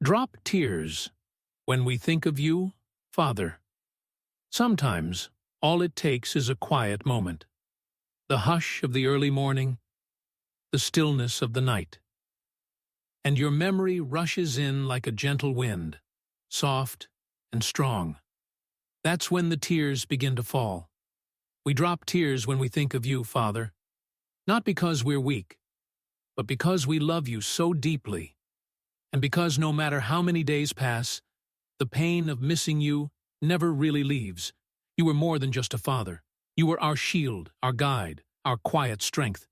Drop tears when we think of you, Father. Sometimes all it takes is a quiet moment, the hush of the early morning, the stillness of the night, and your memory rushes in like a gentle wind, soft and strong. That's when the tears begin to fall. We drop tears when we think of you, Father, not because we're weak, but because we love you so deeply, and because no matter how many days pass, the pain of missing you never really leaves. You were more than just a father. You were our shield, our guide, our quiet strength.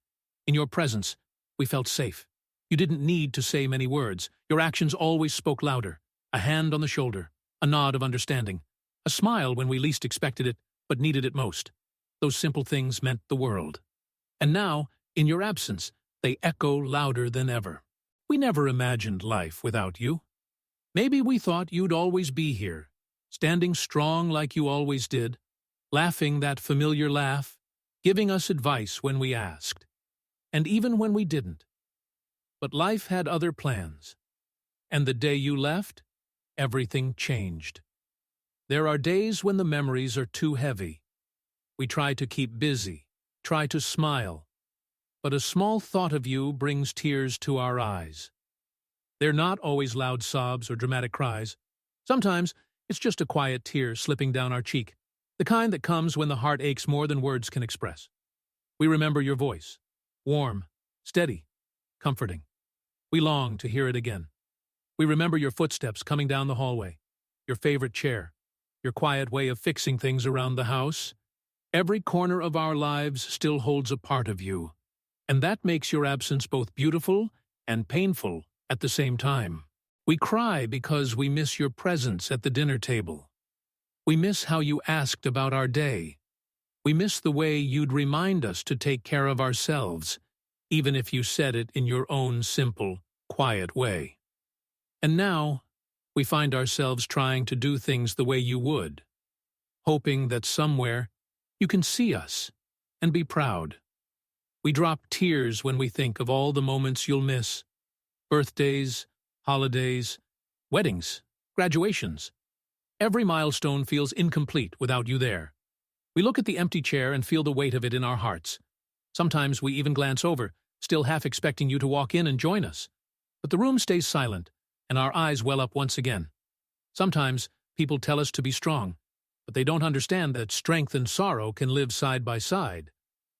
In your presence, we felt safe. You didn't need to say many words. Your actions always spoke louder. A hand on the shoulder, a nod of understanding, a smile when we least expected it but needed it most. Those simple things meant the world. And now, in your absence, they echo louder than ever. We never imagined life without you. Maybe we thought you'd always be here, standing strong like you always did, laughing that familiar laugh, giving us advice when we asked, and even when we didn't. But life had other plans, and the day you left, everything changed. There are days when the memories are too heavy. We try to keep busy, try to smile, but a small thought of you brings tears to our eyes. They're not always loud sobs or dramatic cries. Sometimes it's just a quiet tear slipping down our cheek, the kind that comes when the heart aches more than words can express. We remember your voice, warm, steady, comforting. We long to hear it again. We remember your footsteps coming down the hallway, your favorite chair, your quiet way of fixing things around the house. Every corner of our lives still holds a part of you, and that makes your absence both beautiful and painful at the same time. We cry because we miss your presence at the dinner table. We miss how you asked about our day. We miss the way you'd remind us to take care of ourselves, even if you said it in your own simple, quiet way. And now, we find ourselves trying to do things the way you would, hoping that somewhere you can see us and be proud. We drop tears when we think of all the moments you'll miss. Birthdays, holidays, weddings, graduations. Every milestone feels incomplete without you there. We look at the empty chair and feel the weight of it in our hearts. Sometimes we even glance over, still half expecting you to walk in and join us. But the room stays silent, and our eyes well up once again. Sometimes people tell us to be strong, but they don't understand that strength and sorrow can live side by side.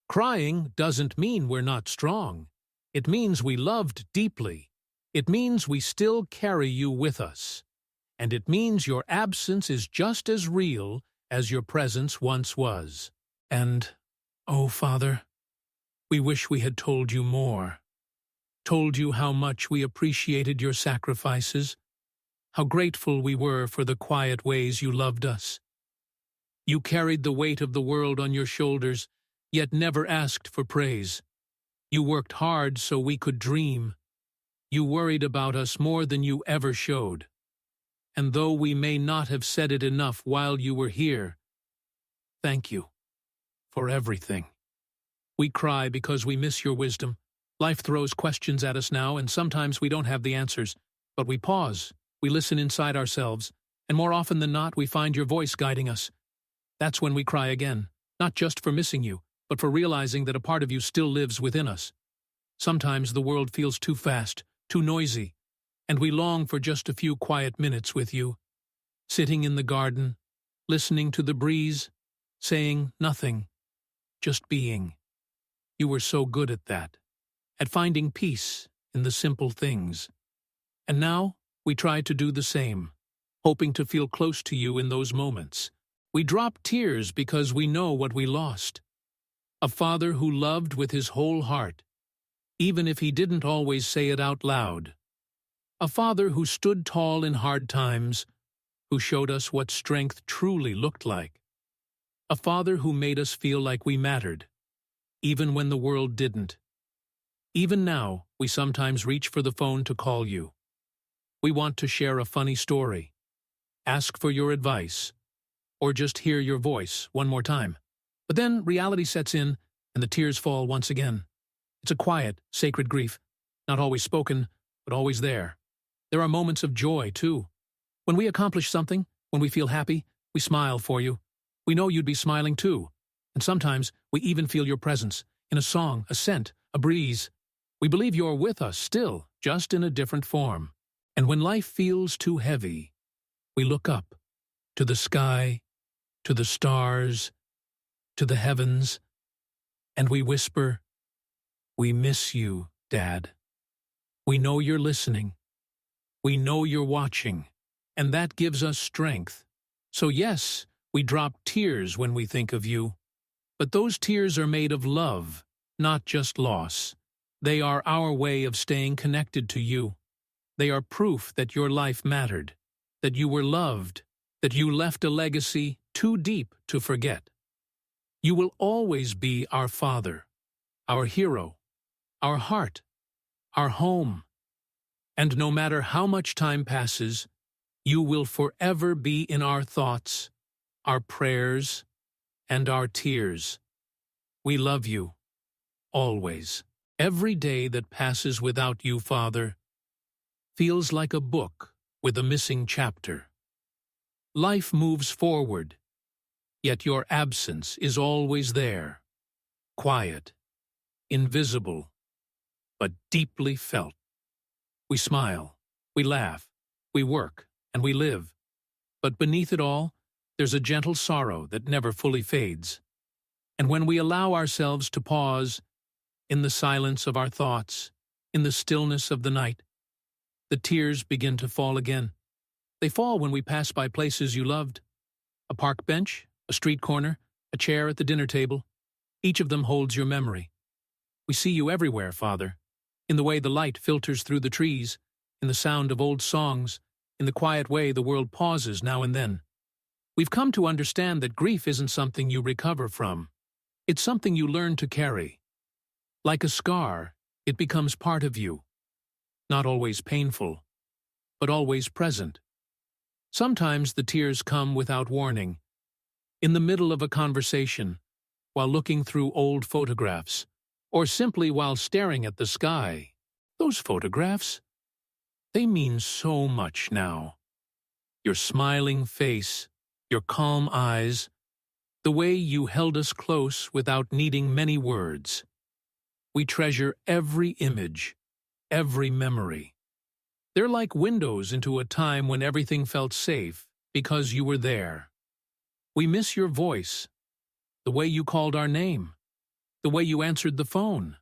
Crying doesn't mean we're not strong. It means we loved deeply. It means we still carry you with us. And it means your absence is just as real as your presence once was. And, oh, Father, we wish we had told you more. Told you how much we appreciated your sacrifices, how grateful we were for the quiet ways you loved us. You carried the weight of the world on your shoulders, yet never asked for praise. You worked hard so we could dream. You worried about us more than you ever showed. And though we may not have said it enough while you were here, thank you for everything. We cry because we miss your wisdom. Life throws questions at us now, and sometimes we don't have the answers. But we pause, we listen inside ourselves, and more often than not, we find your voice guiding us. That's when we cry again, not just for missing you, but for realizing that a part of you still lives within us. Sometimes the world feels too fast, too noisy, and we long for just a few quiet minutes with you, sitting in the garden, listening to the breeze, saying nothing, just being. You were so good at that, at finding peace in the simple things. And now we try to do the same, hoping to feel close to you in those moments. We drop tears because we know what we lost. A father who loved with his whole heart, even if he didn't always say it out loud. A father who stood tall in hard times, who showed us what strength truly looked like. A father who made us feel like we mattered, even when the world didn't. Even now, we sometimes reach for the phone to call you. We want to share a funny story, ask for your advice, or just hear your voice one more time. But then reality sets in, and the tears fall once again. It's a quiet, sacred grief, not always spoken, but always there. There are moments of joy, too. When we accomplish something, when we feel happy, we smile for you. We know you'd be smiling too. And sometimes we even feel your presence, in a song, a scent, a breeze. We believe you're with us still, just in a different form. And when life feels too heavy, we look up, to the sky, to the stars, to the heavens, and we whisper, "We miss you, Dad. We know you're listening. We know you're watching, and that gives us strength. So yes, we drop tears when we think of you. But those tears are made of love, not just loss. They are our way of staying connected to you. They are proof that your life mattered, that you were loved, that you left a legacy too deep to forget. You will always be our father, our hero, our heart, our home. And no matter how much time passes, you will forever be in our thoughts, our prayers, and our tears. We love you, always. Every day that passes without you, Father, feels like a book with a missing chapter. Life moves forward, yet your absence is always there, quiet, invisible, but deeply felt. We smile, we laugh, we work, and we live. But beneath it all, there's a gentle sorrow that never fully fades. And when we allow ourselves to pause, in the silence of our thoughts, in the stillness of the night, the tears begin to fall again. They fall when we pass by places you loved. A park bench, a street corner, a chair at the dinner table. Each of them holds your memory. We see you everywhere, Father, in the way the light filters through the trees, in the sound of old songs, in the quiet way the world pauses now and then. We've come to understand that grief isn't something you recover from. It's something you learn to carry. Like a scar, it becomes part of you. Not always painful, but always present. Sometimes the tears come without warning. In the middle of a conversation, while looking through old photographs, or simply while staring at the sky. Those photographs, they mean so much now. Your smiling face, your calm eyes, the way you held us close without needing many words. We treasure every image, every memory. They're like windows into a time when everything felt safe because you were there. We miss your voice, the way you called our name, the way you answered the phone,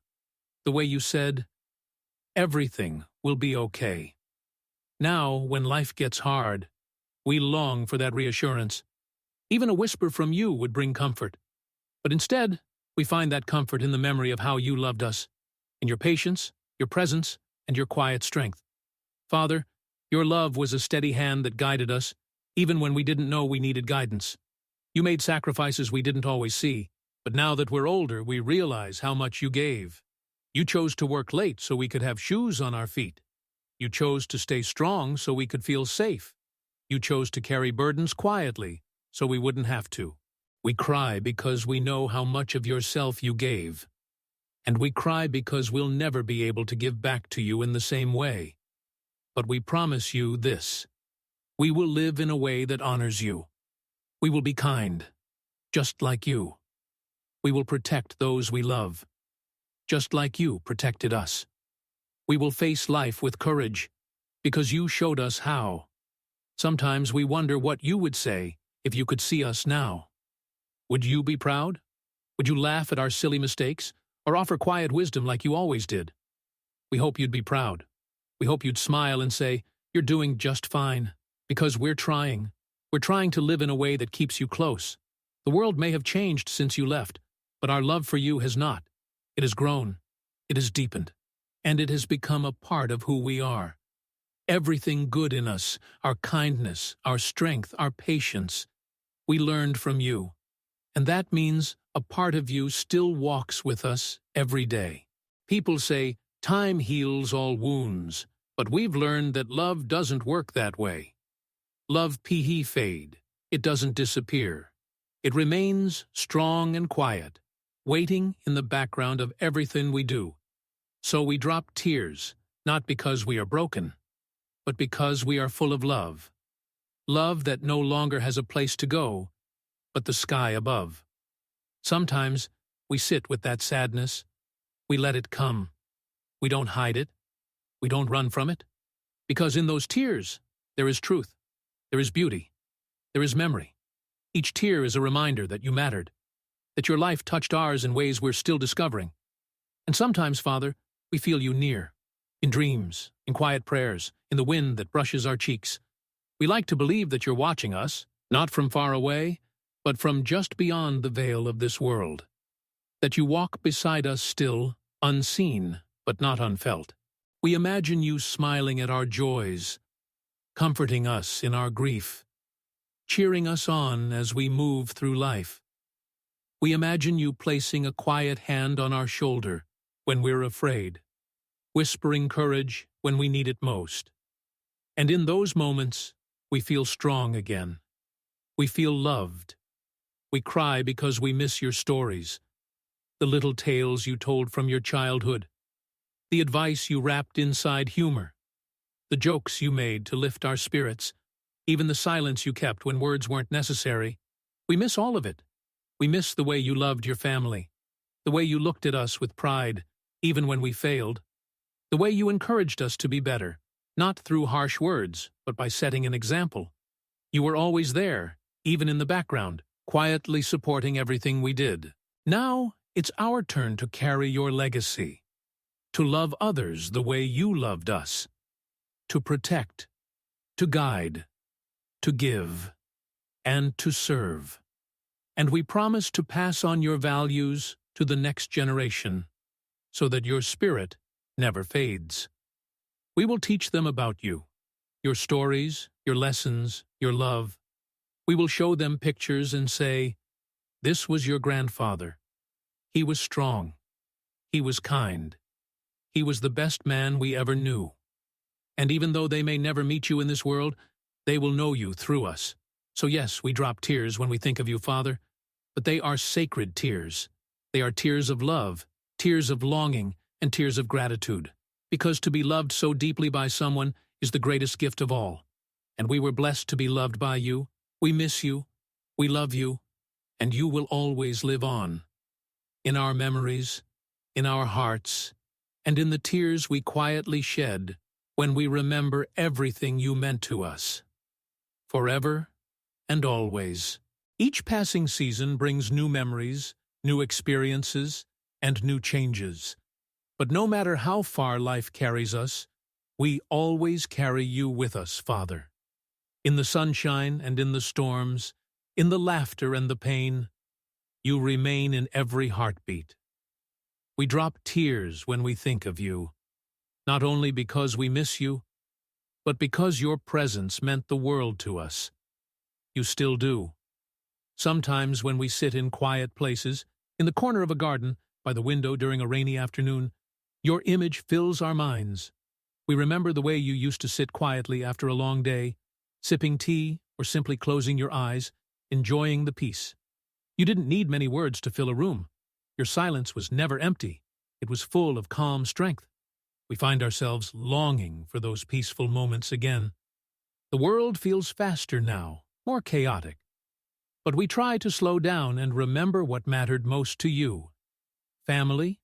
the way you said, "Everything will be okay." Now, when life gets hard, we long for that reassurance. Even a whisper from you would bring comfort. But instead, we find that comfort in the memory of how you loved us, in your patience, your presence, and your quiet strength. Father, your love was a steady hand that guided us, even when we didn't know we needed guidance. You made sacrifices we didn't always see, but now that we're older, we realize how much you gave. You chose to work late so we could have shoes on our feet. You chose to stay strong so we could feel safe. You chose to carry burdens quietly so we wouldn't have to. We cry because we know how much of yourself you gave. And we cry because we'll never be able to give back to you in the same way. But we promise you this. We will live in a way that honors you. We will be kind, just like you. We will protect those we love, just like you protected us. We will face life with courage, because you showed us how. Sometimes we wonder what you would say if you could see us now. Would you be proud? Would you laugh at our silly mistakes, or offer quiet wisdom like you always did? We hope you'd be proud. We hope you'd smile and say, "You're doing just fine," because we're trying. We're trying to live in a way that keeps you close. The world may have changed since you left, but our love for you has not. It has grown. It has deepened. And it has become a part of who we are. Everything good in us, our kindness, our strength, our patience, we learned from you. And that means a part of you still walks with us every day. People say, time heals all wounds, but we've learned that love doesn't work that way. Love fade. It doesn't disappear. It remains strong and quiet, waiting in the background of everything we do. So we drop tears, not because we are broken, but because we are full of love. Love that no longer has a place to go, but the sky above. Sometimes we sit with that sadness. We let it come. We don't hide it. We don't run from it. Because in those tears, there is truth. There is beauty. There is memory. Each tear is a reminder that you mattered, that your life touched ours in ways we're still discovering. And sometimes, Father, we feel you near, in dreams, in quiet prayers, in the wind that brushes our cheeks. We like to believe that you're watching us, not from far away, but from just beyond the veil of this world. That you walk beside us still, unseen, but not unfelt. We imagine you smiling at our joys, comforting us in our grief, cheering us on as we move through life. We imagine you placing a quiet hand on our shoulder when we're afraid, whispering courage when we need it most. And in those moments, we feel strong again. We feel loved. We cry because we miss your stories, the little tales you told from your childhood, the advice you wrapped inside humor, the jokes you made to lift our spirits, even the silence you kept when words weren't necessary. We miss all of it. We miss the way you loved your family, the way you looked at us with pride, even when we failed, the way you encouraged us to be better, not through harsh words, but by setting an example. You were always there, even in the background, quietly supporting everything we did. Now, it's our turn to carry your legacy, to love others the way you loved us, to protect, to guide, to give, and to serve. And we promise to pass on your values to the next generation, so that your spirit never fades. We will teach them about you, your stories, your lessons, your love. We will show them pictures and say, "This was your grandfather. He was strong. He was kind. He was the best man we ever knew." And even though they may never meet you in this world, they will know you through us. So yes, we drop tears when we think of you, Father, but they are sacred tears. They are tears of love, tears of longing, and tears of gratitude. Because to be loved so deeply by someone is the greatest gift of all. And we were blessed to be loved by you. We miss you. We love you. And you will always live on. In our memories, in our hearts, and in the tears we quietly shed when we remember everything you meant to us. Forever and always. Each passing season brings new memories, new experiences, and new changes. But no matter how far life carries us, we always carry you with us, Father. In the sunshine and in the storms, in the laughter and the pain, you remain in every heartbeat. We drop tears when we think of you, not only because we miss you, but because your presence meant the world to us. You still do. Sometimes when we sit in quiet places, in the corner of a garden, by the window during a rainy afternoon, your image fills our minds. We remember the way you used to sit quietly after a long day, sipping tea or simply closing your eyes, enjoying the peace. You didn't need many words to fill a room. Your silence was never empty. It was full of calm strength. We find ourselves longing for those peaceful moments again. The world feels faster now, more chaotic. But we try to slow down and remember what mattered most to you. Family,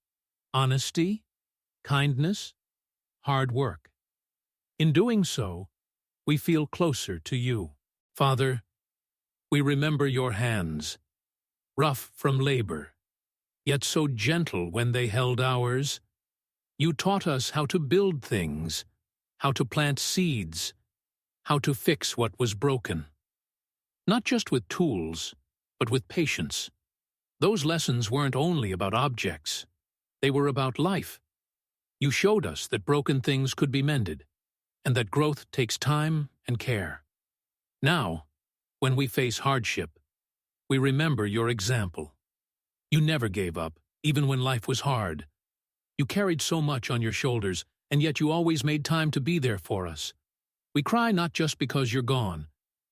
honesty, kindness, hard work. In doing so, we feel closer to you. Father, we remember your hands, rough from labor, yet so gentle when they held ours. You taught us how to build things, how to plant seeds, how to fix what was broken. Not just with tools, but with patience. Those lessons weren't only about objects. They were about life. You showed us that broken things could be mended, and that growth takes time and care. Now, when we face hardship, we remember your example. You never gave up, even when life was hard. You carried so much on your shoulders, and yet you always made time to be there for us. We cry not just because you're gone,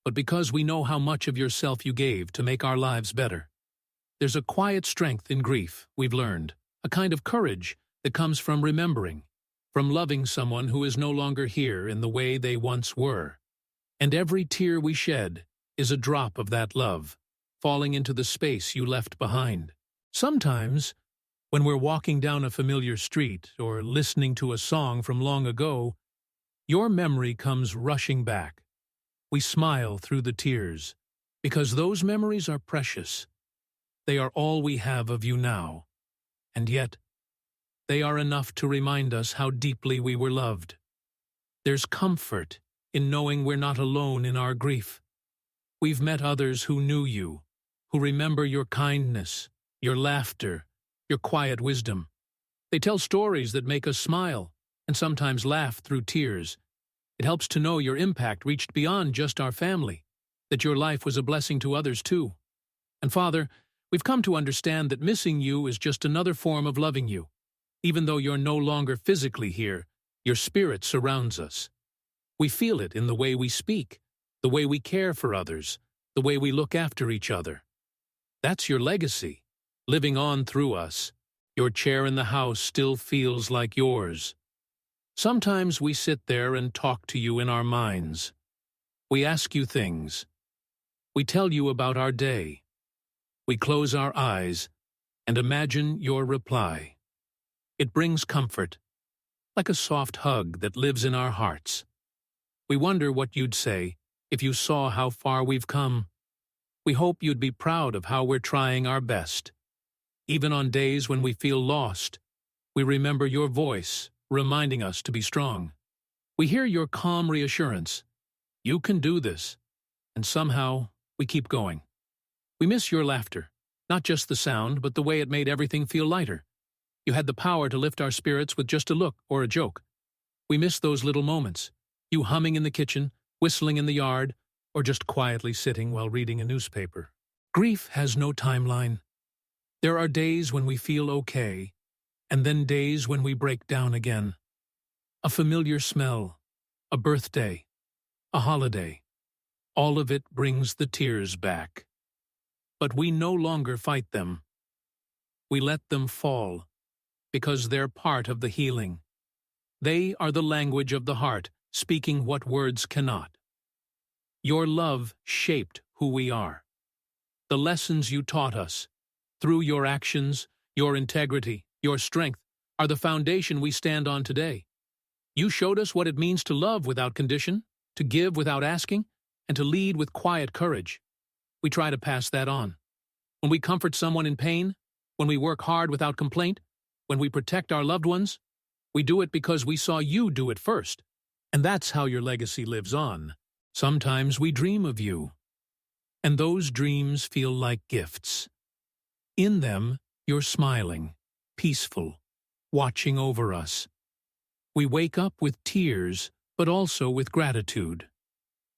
but because we know how much of yourself you gave to make our lives better. There's a quiet strength in grief, we've learned, a kind of courage that comes from remembering, from loving someone who is no longer here in the way they once were. And every tear we shed is a drop of that love, falling into the space you left behind. Sometimes, when we're walking down a familiar street or listening to a song from long ago, your memory comes rushing back. We smile through the tears, because those memories are precious. They are all we have of you now, and yet, they are enough to remind us how deeply we were loved. There's comfort in knowing we're not alone in our grief. We've met others who knew you, who remember your kindness, your laughter, your quiet wisdom. They tell stories that make us smile, and sometimes laugh through tears. It helps to know your impact reached beyond just our family, that your life was a blessing to others too. And Father, we've come to understand that missing you is just another form of loving you. Even though you're no longer physically here, your spirit surrounds us. We feel it in the way we speak, the way we care for others, the way we look after each other. That's your legacy, living on through us. Your chair in the house still feels like yours. Sometimes we sit there and talk to you in our minds. We ask you things. We tell you about our day. We close our eyes and imagine your reply. It brings comfort, like a soft hug that lives in our hearts. We wonder what you'd say if you saw how far we've come. We hope you'd be proud of how we're trying our best. Even on days when we feel lost, we remember your voice, reminding us to be strong. We hear your calm reassurance. You can do this. And somehow, we keep going. We miss your laughter, not just the sound, but the way it made everything feel lighter. You had the power to lift our spirits with just a look or a joke. We miss those little moments, you humming in the kitchen, whistling in the yard, or just quietly sitting while reading a newspaper. Grief has no timeline. There are days when we feel okay, and then days when we break down again. A familiar smell, a birthday, a holiday. All of it brings the tears back. But we no longer fight them. We let them fall, because they're part of the healing. They are the language of the heart, speaking what words cannot. Your love shaped who we are. The lessons you taught us, through your actions, your integrity, your strength, are the foundation we stand on today. You showed us what it means to love without condition, to give without asking, and to lead with quiet courage. We try to pass that on. When we comfort someone in pain, when we work hard without complaint, when we protect our loved ones, we do it because we saw you do it first. And that's how your legacy lives on. Sometimes we dream of you, and those dreams feel like gifts. In them, you're smiling, peaceful, watching over us. We wake up with tears, but also with gratitude.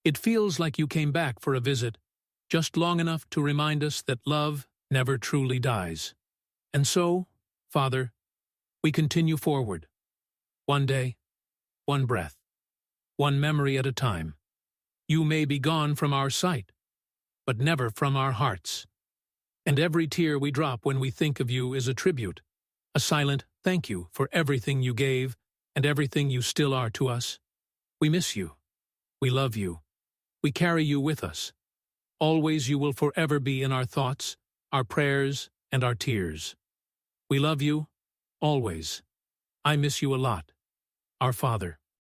It feels like you came back for a visit, just long enough to remind us that love never truly dies. And so, Father, we continue forward. One day, one breath, one memory at a time. You may be gone from our sight, but never from our hearts. And every tear we drop when we think of you is a tribute, a silent thank you for everything you gave and everything you still are to us. We miss you. We love you. We carry you with us. Always you will forever be in our thoughts, our prayers, and our tears. We love you, always. I miss you a lot. Our Father.